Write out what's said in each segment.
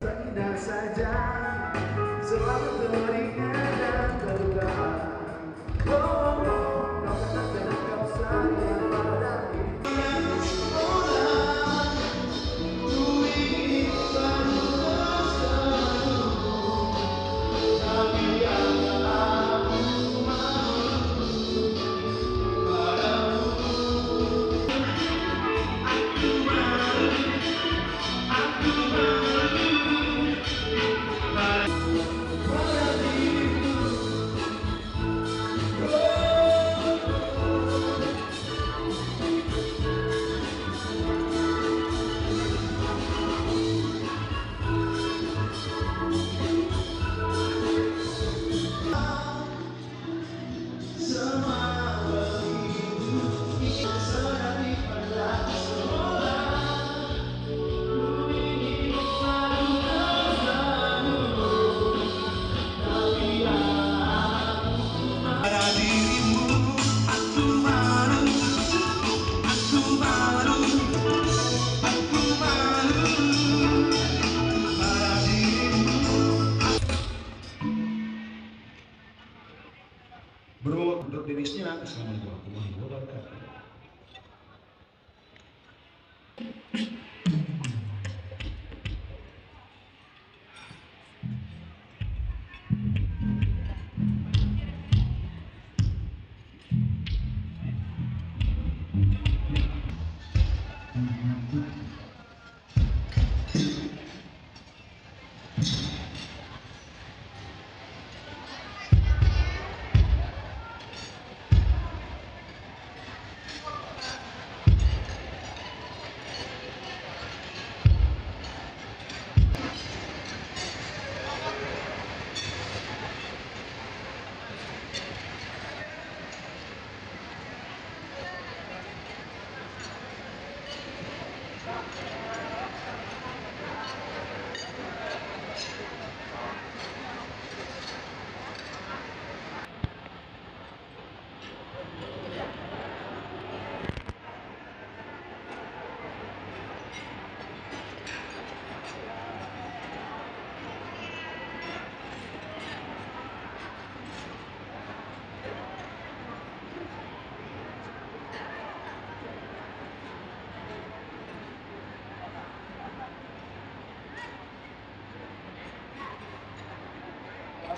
Indah saja, selalu teringat dan terluka. Oh, oh, oh, kau katakan kau sayang pada diri. Ku ingin selalu bersamamu, tapi yang aku mau padamu. Aku malu pada dirimu. Semua begitu sedang dipandang seolah ku ingin selalu bersamamu, tapi aku pada dirimu. Aku malu, aku malu, aku malu pada dirimu. Bro, untuk lirisnya Assalamualaikum warahmatullahi wabarakatuh.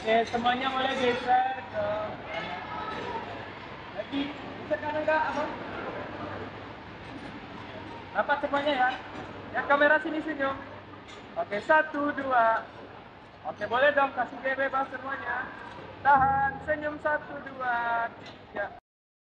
Oke, semuanya boleh geser ke lagi geser kanan kak, abang. Rapat semuanya ya. Yang kamera sini senyum. Oke, 1, 2. Oke, boleh dong kasih bebas semuanya. Tahan, senyum 1, 2, 3.